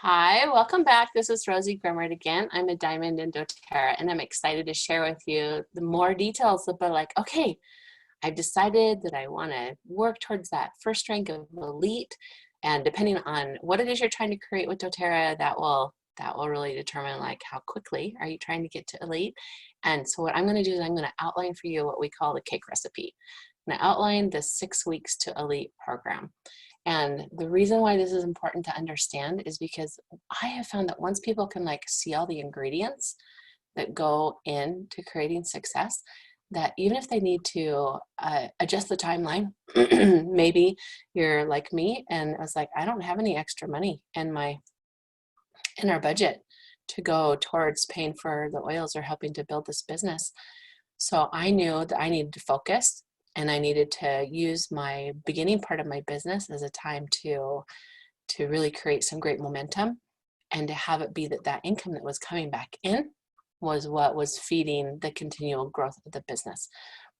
Hi, welcome back. This is Rosie Grimard again. I'm a diamond in doTERRA, and I'm excited to share with you the more details about okay, I've decided that I want to work towards that first rank of elite, and depending on what it is you're trying to create with doTERRA, that will really determine how quickly are you trying to get to elite. And so what I'm going to do is I'm going to outline for you what we call the cake recipe. I'm going to outline the 6 weeks to elite program. And the reason why this is important to understand is because I have found that once people can see all the ingredients that go into creating success, that even if they need to adjust the timeline, maybe you're like me and I was like, I don't have any extra money in our budget to go towards paying for the oils or helping to build this business. So I knew that I needed to focus, and I needed to use my beginning part of my business as a time to really create some great momentum, and to have it be that income that was coming back in was what was feeding the continual growth of the business.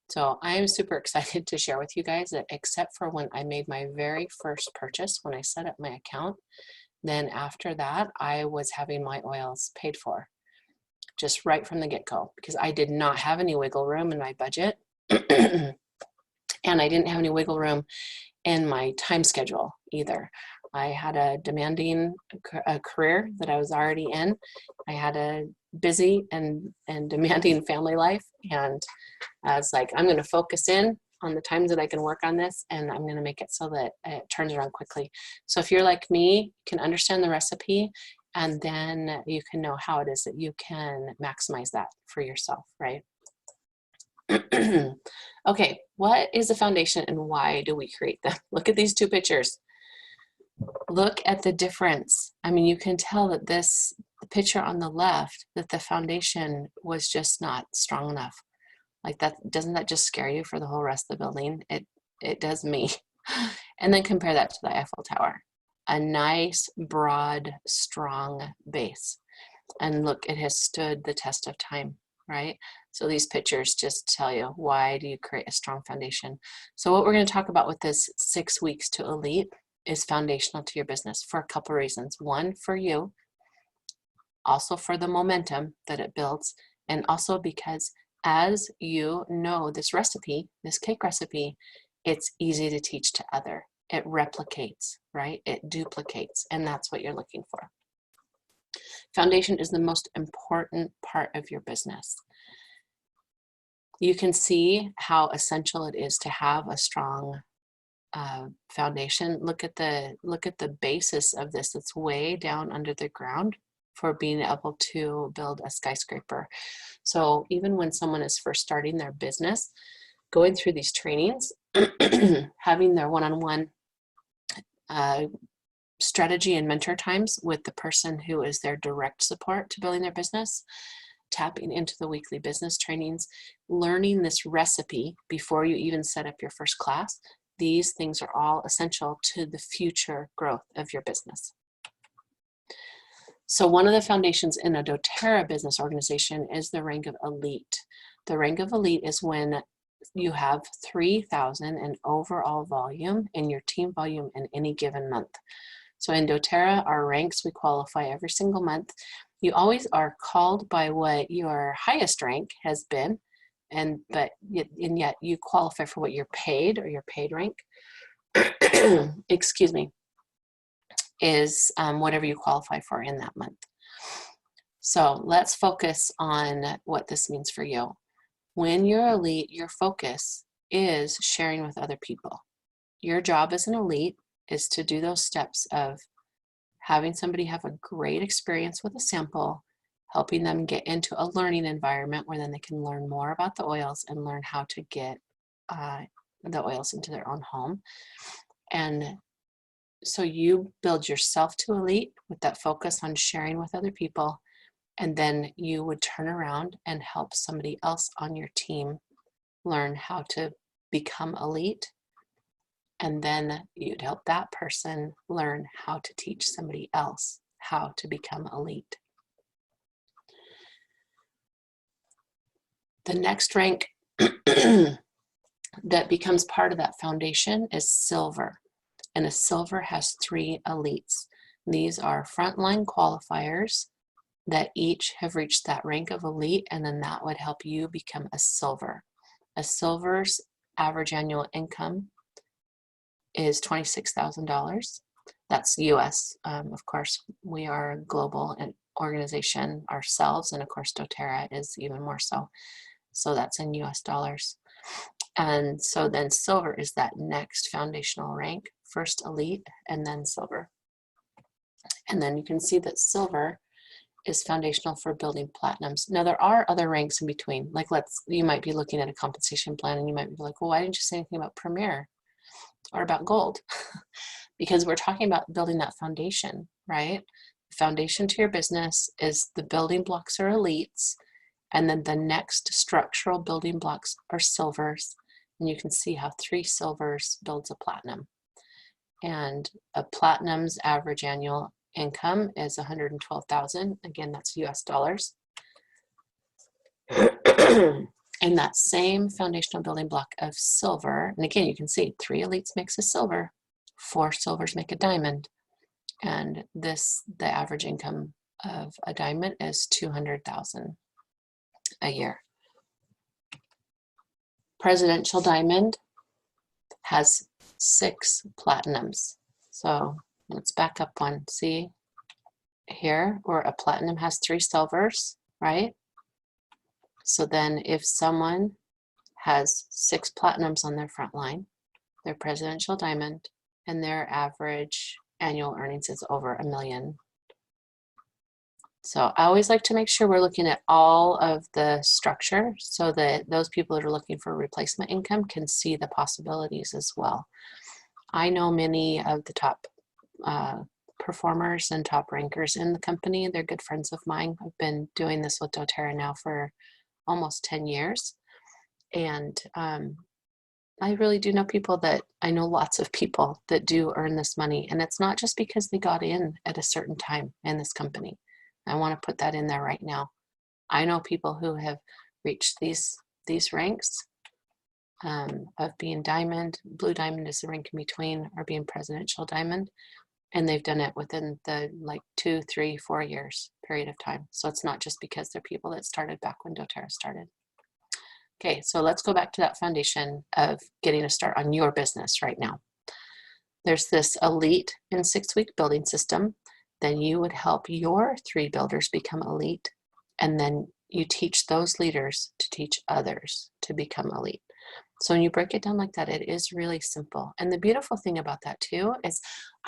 So I'm super excited to share with you guys that except for when I made my very first purchase, when I set up my account, then after that, I was having my oils paid for just right from the get-go, because I did not have any wiggle room in my budget. And I didn't have any wiggle room in my time schedule either. I had a demanding career that I was already in. I had a busy and demanding family life. And I was like, I'm going to focus in on the times that I can work on this, and I'm going to make it so that it turns around quickly. So if you're like me, you can understand the recipe, and then you can know how it is that you can maximize that for yourself, right? Okay, what is a foundation and why do we create them? Look at these two pictures. Look at the difference. I mean, you can tell that the picture on the left, that the foundation was just not strong enough. Like that, doesn't that just scare you for the whole rest of the building? It does me. And then compare that to the Eiffel Tower. A nice, broad, strong base. And look, it has stood the test of time, right? So these pictures just tell you, why do you create a strong foundation? So what we're going to talk about with this 6 weeks to elite is foundational to your business for a couple reasons. One, for you, also for the momentum that it builds, and also because as you know this recipe, this cake recipe, it's easy to teach to other. It replicates, right? It duplicates, and that's what you're looking for. Foundation is the most important part of your business. You can see how essential it is to have a strong foundation. Look at the basis of this. It's way down under the ground for being able to build a skyscraper. So even when someone is first starting their business, going through these trainings, having their one-on-one strategy and mentor times with the person who is their direct support to building their business, tapping into the weekly business trainings, learning this recipe before you even set up your first class. These things are all essential to the future growth of your business. So one of the foundations in a doTERRA business organization is the rank of elite. The rank of elite is when you have 3,000 in overall volume in your team volume in any given month. So in doTERRA, our ranks, we qualify every single month. You always are called by what your highest rank has been, and yet you qualify for what you're paid, or your paid rank, excuse me, is whatever you qualify for in that month. So let's focus on what this means for you. When you're elite, your focus is sharing with other people. Your job as an elite is to do those steps of having somebody have a great experience with a sample, helping them get into a learning environment where then they can learn more about the oils and learn how to get the oils into their own home. And so you build yourself to elite with that focus on sharing with other people, and then you would turn around and help somebody else on your team learn how to become elite. And then you'd help that person learn how to teach somebody else how to become elite. The next rank that becomes part of that foundation is silver. And a silver has 3 elites. These are frontline qualifiers that each have reached that rank of elite, and then that would help you become a silver. A silver's average annual income is $26,000. That's US. Of course, we are a global organization ourselves, and of course, doTERRA is even more so. So that's in US dollars. And so then silver is that next foundational rank, first elite and then silver. And then you can see that silver is foundational for building platinums. Now there are other ranks in between. Like you might be looking at a compensation plan and you might be like, well, why didn't you say anything about premier or about gold? Because we're talking about building that foundation, right? The foundation to your business is the building blocks are elites, and then the next structural building blocks are silvers. And you can see how 3 silvers builds a platinum. And a platinum's average annual income is $112,000. Again, that's US dollars. And that same foundational building block of silver, and again, you can see 3 elites makes a silver, 4 silvers make a diamond. And the average income of a diamond is $200,000 a year. Presidential diamond has 6 platinums. So let's back up one. See here where a platinum has 3 silvers, right? So then if someone has 6 platinums on their front line, their presidential diamond, and their average annual earnings is over $1 million. So I always like to make sure we're looking at all of the structure so that those people that are looking for replacement income can see the possibilities as well. I know many of the top performers and top rankers in the company. They're good friends of mine. I've been doing this with doTERRA now for almost 10 years. And I really do know people that, I know lots of people that do earn this money. And it's not just because they got in at a certain time in this company. I want to put that in there right now. I know people who have reached these ranks of being diamond. Blue diamond is the rank in between, or being presidential diamond. And they've done it within the 2, 3, 4 years period of time. So it's not just because they're people that started back when doTERRA started. Okay, so let's go back to that foundation of getting a start on your business right now. There's this elite in 6-week building system. Then you would help your 3 builders become elite. And then you teach those leaders to teach others to become elite. So when you break it down like that, it is really simple. And the beautiful thing about that too is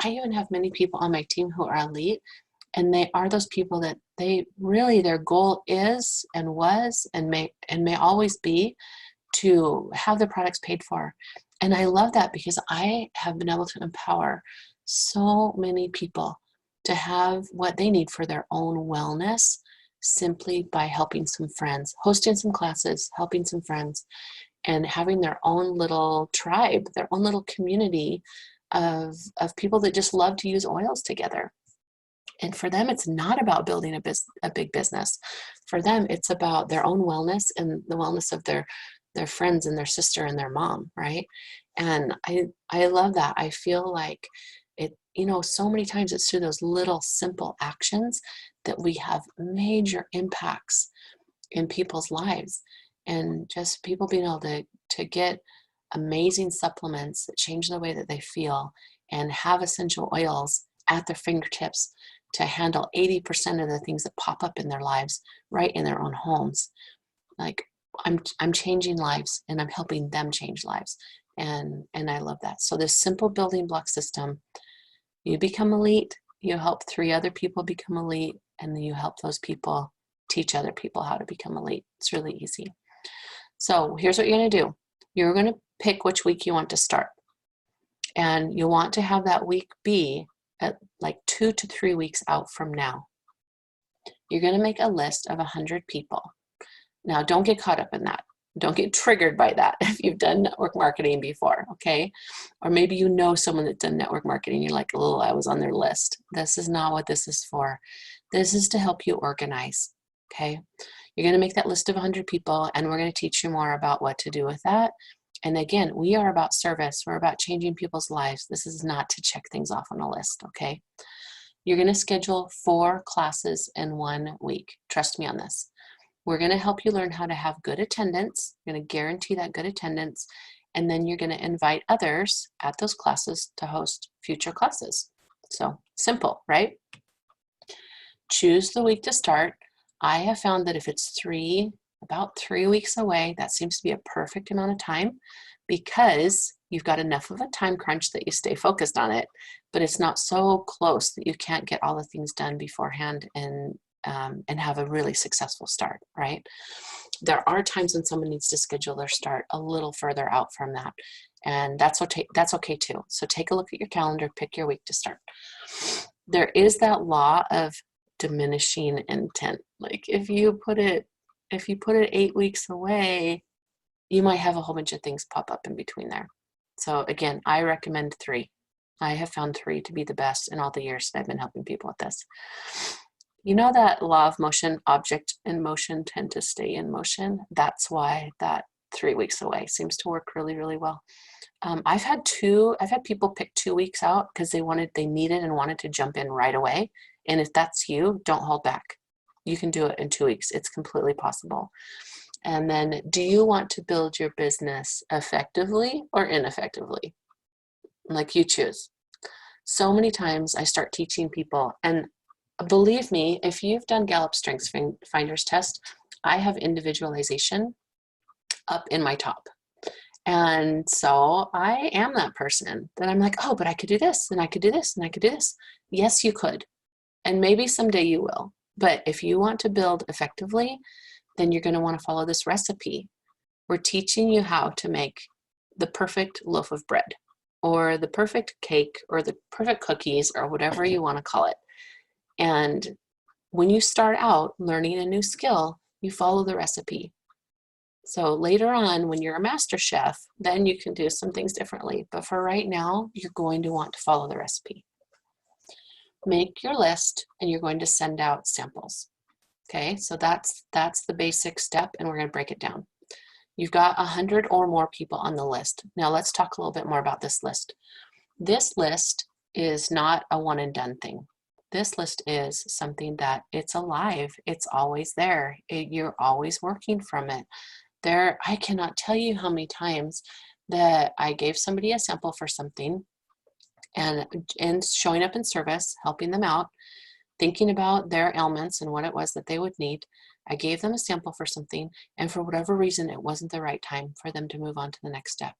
I even have many people on my team who are elite, and they are those people that they really, their goal is and was and may always be to have their products paid for. And I love that because I have been able to empower so many people to have what they need for their own wellness simply by helping some friends, hosting some classes, helping some friends, and having their own little tribe, their own little community of people that just love to use oils together. And for them, it's not about building a big business. For them, it's about their own wellness and the wellness of their friends and their sister and their mom, right? And I love that. I feel like it, so many times it's through those little simple actions that we have major impacts in people's lives. And just people being able to get amazing supplements that change the way that they feel and have essential oils at their fingertips to handle 80% of the things that pop up in their lives right in their own homes. Like I'm changing lives and I'm helping them change lives. And I love that. So this simple building block system, you become elite, you help 3 other people become elite, and then you help those people teach other people how to become elite. It's really easy. So here's what you're going to do. You're going to pick which week you want to start. And you want to have that week be at 2 to 3 weeks out from now. You're going to make a list of 100 people. Now, don't get caught up in that. Don't get triggered by that if you've done network marketing before, okay? Or maybe you know someone that's done network marketing. You're like, oh, I was on their list. This is not what this is for. This is to help you organize, okay? You're going to make that list of 100 people, and we're going to teach you more about what to do with that. And again, we are about service. We're about changing people's lives. This is not to check things off on a list, okay? You're going to schedule 4 classes in 1 week. Trust me on this. We're going to help you learn how to have good attendance. We're going to guarantee that good attendance. And then you're going to invite others at those classes to host future classes. So simple, right? Choose the week to start. I have found that if it's about 3 weeks away, that seems to be a perfect amount of time, because you've got enough of a time crunch that you stay focused on it, but it's not so close that you can't get all the things done beforehand and have a really successful start, right? There are times when someone needs to schedule their start a little further out from that, and that's okay too. So take a look at your calendar, pick your week to start. There is that law of diminishing intent. Like if you put it 8 weeks away, you might have a whole bunch of things pop up in between there. So again, I recommend 3. I have found 3 to be the best in all the years that I've been helping people with this. You know that law of motion, object in motion tend to stay in motion. That's why that 3 weeks away seems to work really, really well. I've had people pick 2 weeks out because they needed and wanted to jump in right away. And if that's you, don't hold back. You can do it in 2 weeks. It's completely possible. And then, do you want to build your business effectively or ineffectively? Like, you choose. So many times I start teaching people, and believe me, if you've done Gallup Strengths Finders test, I have individualization up in my top. And so I am that person that I'm like, oh, but I could do this, and I could do this, and I could do this. Yes, you could. And maybe someday you will. But if you want to build effectively, then you're going to want to follow this recipe. We're teaching you how to make the perfect loaf of bread, or the perfect cake, or the perfect cookies, or whatever you want to call it. And when you start out learning a new skill, you follow the recipe. So later on, when you're a master chef, then you can do some things differently. But for right now, you're going to want to follow the recipe. Make your list, and you're going to send out samples. Okay, so that's the basic step, and we're going to break it down. You've got 100 or more people on the list. Now let's talk a little bit more about this list. This list is not a one and done thing. This list is something that it's alive. It's always there. You're always working from it. I cannot tell you how many times that I gave somebody a sample for something, and showing up in service, helping them out, thinking about their ailments and what it was that they would need. I gave them a sample for something, and for whatever reason, it wasn't the right time for them to move on to the next step.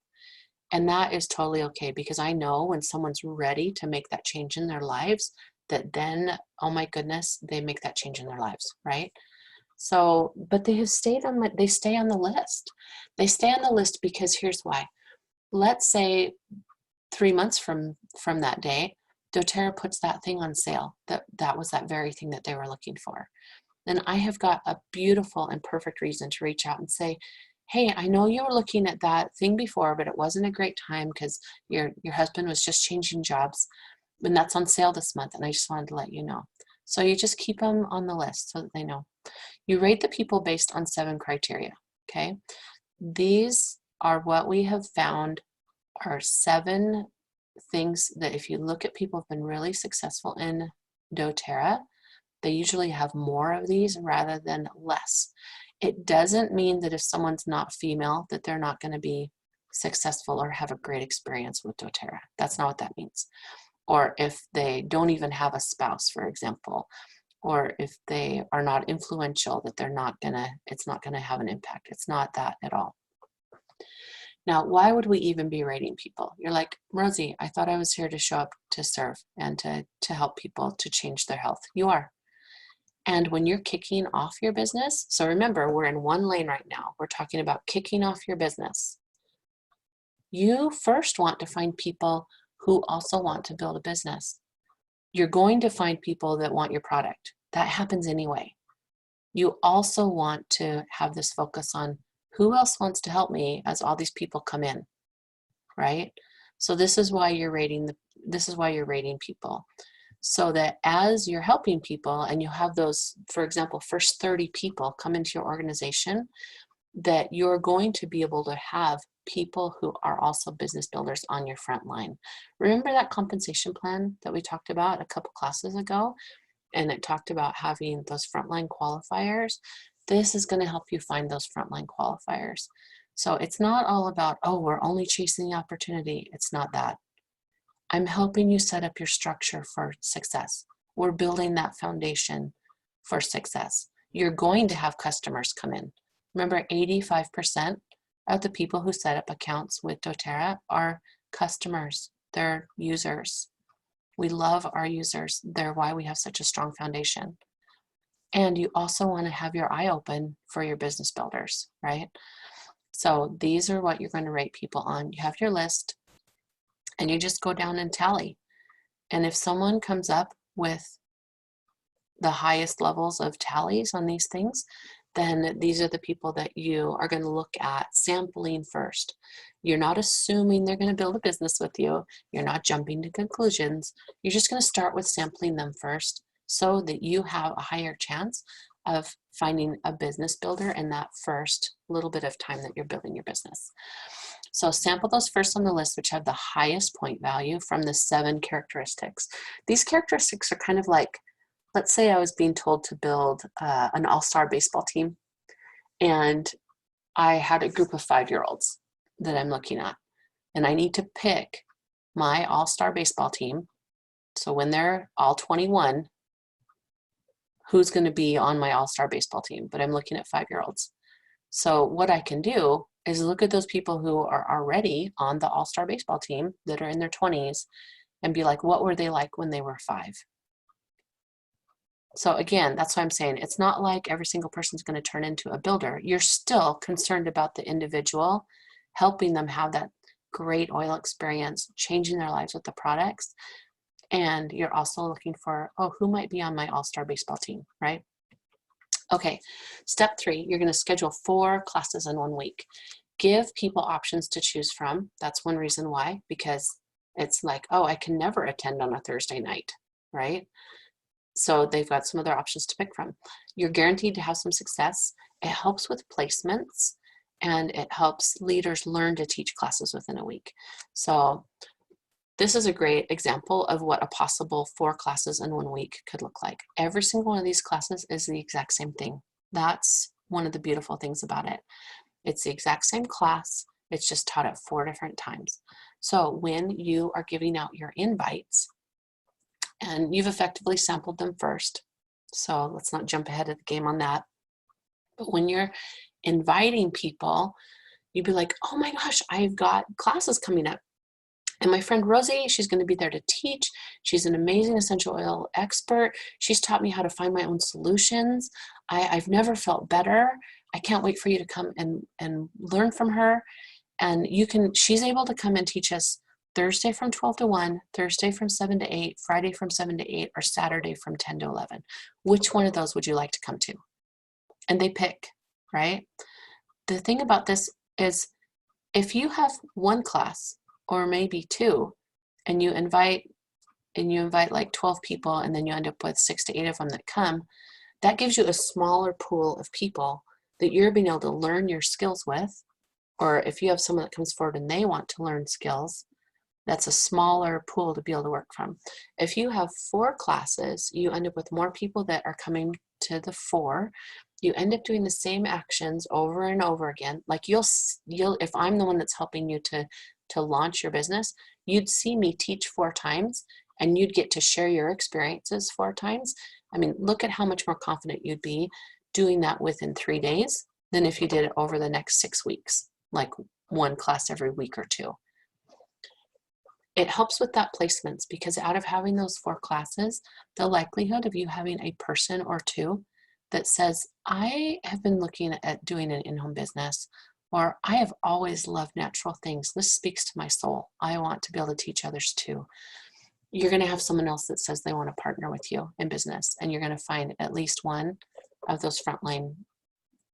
And that is totally okay, because I know when someone's ready to make that change in their lives, that then, oh my goodness, they make that change in their lives, right? So, but they stay on the list. They stay on the list because here's why. Let's say 3 months from that day, doTERRA puts that thing on sale. That was that very thing that they were looking for. Then I have got a beautiful and perfect reason to reach out and say, hey, I know you were looking at that thing before, but it wasn't a great time because your husband was just changing jobs, and that's on sale this month, and I just wanted to let you know. So you just keep them on the list so that they know. You rate the people based on 7 criteria, okay? These are what we have found are 7 things that if you look at people who've been really successful in doTERRA, they usually have more of these rather than less. It doesn't mean that if someone's not female that they're not going to be successful or have a great experience with doTERRA. That's not what that means. Or if they don't even have a spouse, for example, or if they are not influential, that it's not gonna have an impact. It's not that at all. Now, why would we even be rating people? You're like, Rosie, I thought I was here to show up to serve and to help people to change their health. You are. And when you're kicking off your business, so remember, we're in one lane right now. We're talking about kicking off your business. You first want to find people who also want to build a business. You're going to find people that want your product. That happens anyway. You also want to have this focus on who else wants to help me as all these people come in, right? So this is why you're rating people. So that as you're helping people and you have those, for example, first 30 people come into your organization, that you're going to be able to have people who are also business builders on your front line. Remember that compensation plan that we talked about a couple classes ago? And it talked about having those frontline qualifiers. This is going to help you find those frontline qualifiers. So it's not all about, oh, we're only chasing the opportunity. It's not that. I'm helping you set up your structure for success. We're building that foundation for success. You're going to have customers come in. Remember, 85% of the people who set up accounts with doTERRA are customers. They're users. We love our users. They're why we have such a strong foundation. And you also want to have your eye open for your business builders, right? So these are what you're going to rate people on. You have your list and you just go down and tally. And if someone comes up with the highest levels of tallies on these things, then these are the people that you are going to look at sampling first. You're not assuming they're going to build a business with you. You're not jumping to conclusions. You're just going to start with sampling them first so that you have a higher chance of finding a business builder in that first little bit of time that you're building your business. So sample those first on the list, which have the highest point value from the 7 characteristics. These characteristics are kind of like, let's say I was being told to build an all-star baseball team, and I had a group of 5-year-olds that I'm looking at, and I need to pick my all-star baseball team. So when they're all 21, who's going to be on my all-star baseball team? But I'm looking at 5-year-olds. So what I can do is look at those people who are already on the all-star baseball team that are in their 20s and be like, what were they like when they were 5? So again, that's why I'm saying it's not like every single person's going to turn into a builder. You're still concerned about the individual, helping them have that great oil experience, changing their lives with the products. And you're also looking for, oh, who might be on my all-star baseball team, right? Okay, step 3, you're going to schedule 4 classes in 1 week. Give people options to choose from. That's one reason why, because it's like, oh, I can never attend on a Thursday night, right? So they've got some other options to pick from. You're guaranteed to have some success. It helps with placements, and it helps leaders learn to teach classes within a week. So this is a great example of what a possible 4 classes in 1 week could look like. Every single one of these classes is the exact same thing. That's one of the beautiful things about it. It's the exact same class. It's just taught at 4 different times. So when you are giving out your invites, and you've effectively sampled them first, so let's not jump ahead of the game on that. But when you're inviting people, you'd be like, oh my gosh, I've got classes coming up. And my friend Rosie, she's going to be there to teach. She's an amazing essential oil expert. She's taught me how to find my own solutions. I've never felt better. I can't wait for you to come and learn from her. And she's able to come and teach us Thursday from 12 to 1, Thursday from 7 to 8, Friday from 7 to 8, or Saturday from 10 to 11. Which one of those would you like to come to? And they pick, right? The thing about this is if you have 1 class or maybe 2 and you invite like 12 people and then you end up with 6 to 8 of them that come, that gives you a smaller pool of people that you're being able to learn your skills with. Or if you have someone that comes forward and they want to learn skills, that's a smaller pool to be able to work from. If you have 4 classes, you end up with more people that are coming to the 4. You end up doing the same actions over and over again. Like you'll if I'm the one that's helping you to launch your business, you'd see me teach 4 times and you'd get to share your experiences 4 times. I mean, look at how much more confident you'd be doing that within 3 days than if you did it over the next 6 weeks, like 1 class every week or 2. It helps with that placements because out of having those 4 classes, the likelihood of you having a person or 2 that says, I have been looking at doing an in-home business, or I have always loved natural things. This speaks to my soul. I want to be able to teach others too. You're going to have someone else that says they want to partner with you in business, and you're going to find at least one of those frontline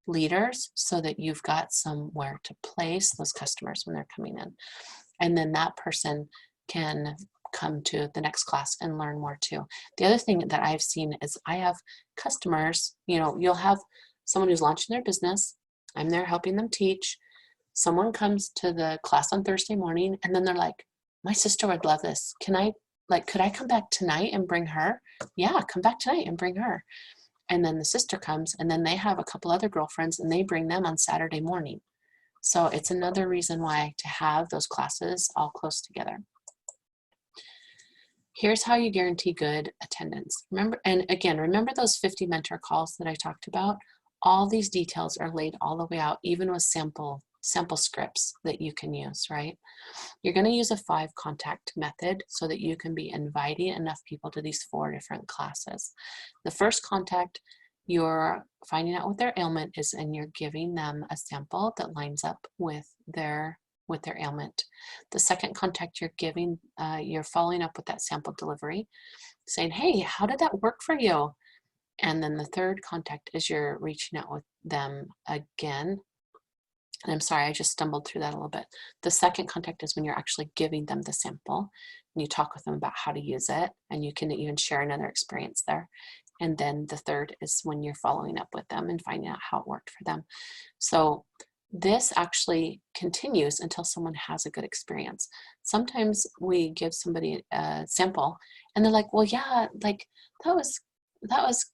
leaders so that you've got somewhere to place those customers when they're coming in. And then that person can come to the next class and learn more too. The other thing that I've seen is I have customers, you'll have someone who's launching their business I'm there helping them teach. Someone comes to the class on Thursday morning and then they're like, my sister would love this. Could I come back tonight and bring her? Yeah, come back tonight and bring her. And then the sister comes and then they have a couple other girlfriends and they bring them on Saturday morning. So it's another reason why to have those classes all close together. Here's how you guarantee good attendance. Remember those 50 mentor calls that I talked about? All these details are laid all the way out, even with sample scripts that you can use, right? You're going to use a 5 contact method so that you can be inviting enough people to these 4 different classes. The first contact, you're finding out what their ailment is and you're giving them a sample that lines up with their ailment. The second contact, you're following up with that sample delivery, saying, hey, how did that work for you? And then the third contact is you're reaching out with them again. And I'm sorry, I just stumbled through that a little bit. The second contact is when you're actually giving them the sample and you talk with them about how to use it, and you can even share another experience there. And then the third is when you're following up with them and finding out how it worked for them. So this actually continues until someone has a good experience. Sometimes we give somebody a sample and they're like, well, yeah, like that was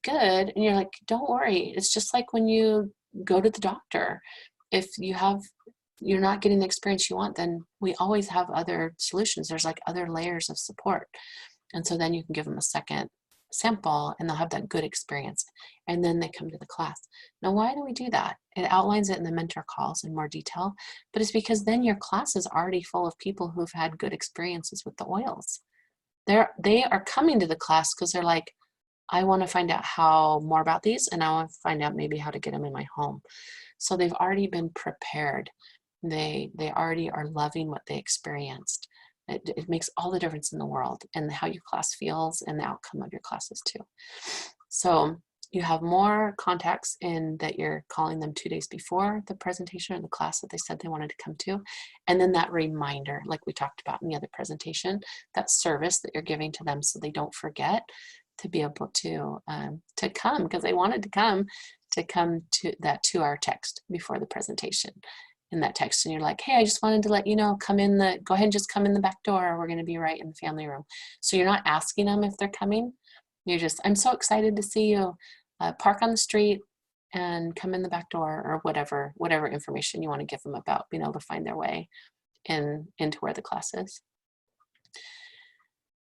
good. And you're like, don't worry. It's just like when you go to the doctor. If you're not getting the experience you want, then we always have other solutions. There's like other layers of support. And so then you can give them a second sample and they'll have that good experience. And then they come to the class. Now, why do we do that? It outlines it in the mentor calls in more detail, but it's because then your class is already full of people who've had good experiences with the oils. They are coming to the class because they're like, I want to find out more about these, and I want to find out maybe how to get them in my home. So they've already been prepared. They already are loving what they experienced. It makes all the difference in the world and how your class feels and the outcome of your classes too. So you have more contacts in that you're calling them 2 days before the presentation or the class that they said they wanted to come to. And then that reminder, like we talked about in the other presentation, that service that you're giving to them so they don't forget to be able to come, because they wanted to come to that 2-hour text before the presentation. In that text, and you're like, hey, I just wanted to let you know, go ahead and just come in the back door. We're going to be right in the family room. So you're not asking them if they're coming. You're just, I'm so excited to see you. Park on the street and come in the back door, or whatever information you want to give them about being able to find their way into where the class is.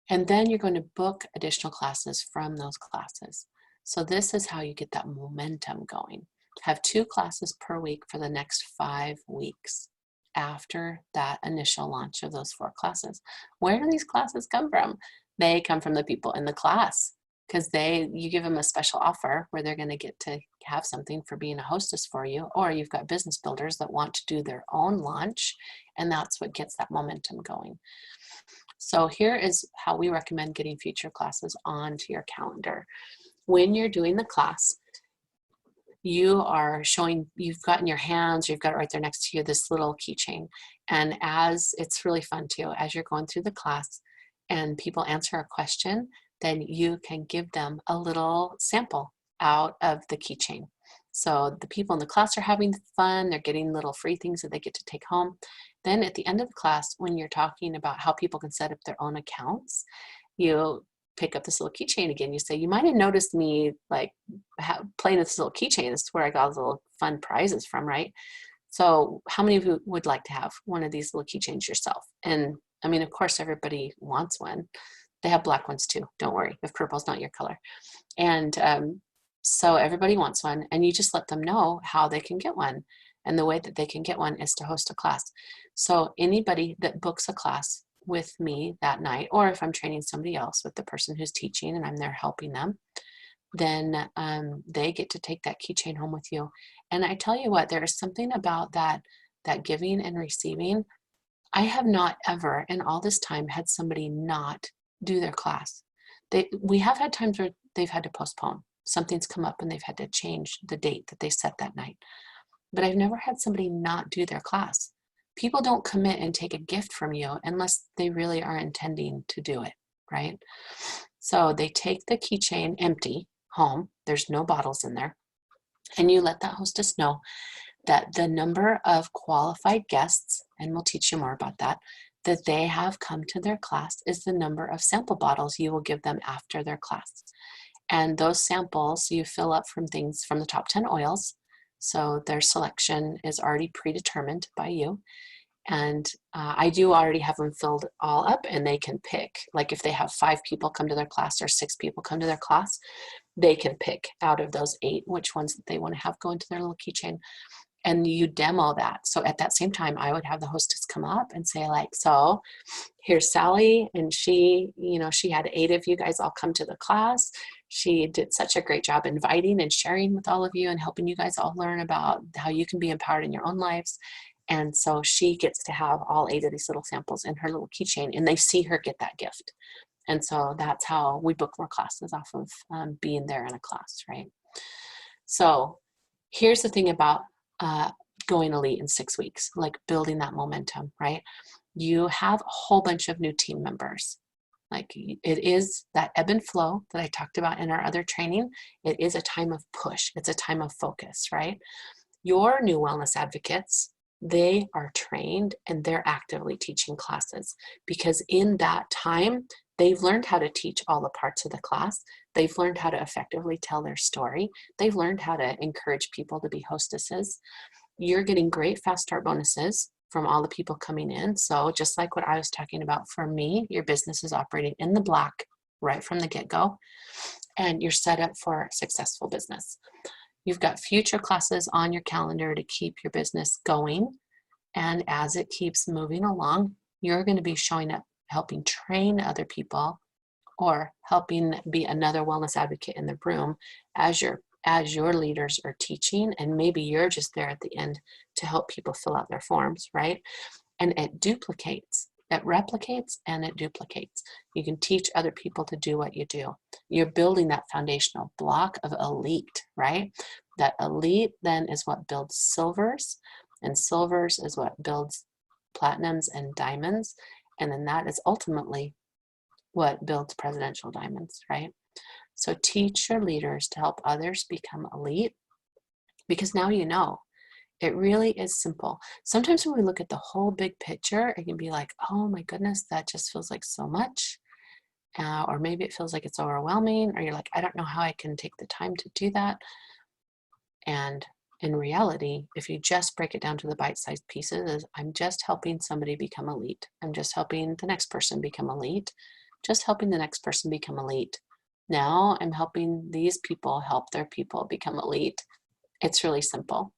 And then you're going to book additional classes from those classes. So this is how you get that momentum going. Have 2 classes per week for the next 5 weeks after that initial launch of those 4 classes. Where do these classes come from? They come from the people in the class, because you give them a special offer where they're going to get to have something for being a hostess for you, or you've got business builders that want to do their own launch, and that's what gets that momentum going. So here is how we recommend getting future classes onto your calendar. When you're doing the class, you've got in your hands, you've got it right there next to you, this little keychain. And it's really fun too, as you're going through the class and people answer a question, then you can give them a little sample out of the keychain. So the people in the class are having fun, they're getting little free things that they get to take home. Then at the end of the class, when you're talking about how people can set up their own accounts, you pick up this little keychain again. You say, you might have noticed me like playing with this little keychain. This is where I got those little fun prizes from, right? So how many of you would like to have one of these little keychains yourself? And I mean, of course, everybody wants one. They have black ones too. Don't worry if purple's not your color. And so everybody wants one, and you just let them know how they can get one. And the way that they can get one is to host a class. So anybody that books a class with me that night, or if I'm training somebody else with the person who's teaching and I'm there helping them, then they get to take that keychain home with you. And I tell you what, there is something about that giving and receiving. I have not ever in all this time had somebody not do their class. We have had times where they've had to postpone. Something's come up and they've had to change the date that they set that night. But I've never had somebody not do their class. People don't commit and take a gift from you unless they really are intending to do it, right? So they take the keychain empty home. There's no bottles in there. And you let that hostess know that the number of qualified guests, and we'll teach you more about that they have come to their class is the number of sample bottles you will give them after their class. And those samples you fill up from things from the top 10 oils. So their selection is already predetermined by you. And I do already have them filled all up, and they can pick. Like if they have 5 people come to their class or 6 people come to their class, they can pick out of those 8 which ones that they want to have go into their little keychain. And you demo that. So at that same time, I would have the hostess come up and say like, so here's Sally, and she, you know, she had 8 of you guys all come to the class. She did such a great job inviting and sharing with all of you and helping you guys all learn about how you can be empowered in your own lives. And so she gets to have all 8 of these little samples in her little keychain, and they see her get that gift. And so that's how we book more classes off of being there in a class, right? So here's the thing about going elite in 6 weeks, like building that momentum, right? You have a whole bunch of new team members. Like it is that ebb and flow that I talked about in our other training. It is a time of push. It's a time of focus, right? Your new wellness advocates, they are trained and they're actively teaching classes, because in that time, they've learned how to teach all the parts of the class. They've learned how to effectively tell their story. They've learned how to encourage people to be hostesses. You're getting great fast start bonuses from all the people coming in. So just like what I was talking about for me, your business is operating in the black right from the get-go, and you're set up for successful business. You've got future classes on your calendar to keep your business going. And as it keeps moving along, you're going to be showing up, helping train other people, or helping be another wellness advocate in the room as your leaders are teaching, and maybe you're just there at the end to help people fill out their forms, right? And it duplicates, it replicates, and it duplicates. You can teach other people to do what you do. You're building that foundational block of elite, right? That elite then is what builds silvers, and silvers is what builds platinums and diamonds. And then that is ultimately what builds presidential diamonds, right? So teach your leaders to help others become elite, because now you know. It really is simple. Sometimes when we look at the whole big picture, it can be like, oh my goodness, that just feels like so much. Or maybe it feels like it's overwhelming, or you're like, I don't know how I can take the time to do that. And in reality, if you just break it down to the bite-sized pieces, I'm just helping somebody become elite. I'm just helping the next person become elite. Just helping the next person become elite. Now I'm helping these people help their people become elite. It's really simple.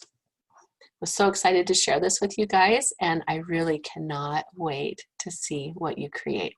I was so excited to share this with you guys, and I really cannot wait to see what you create.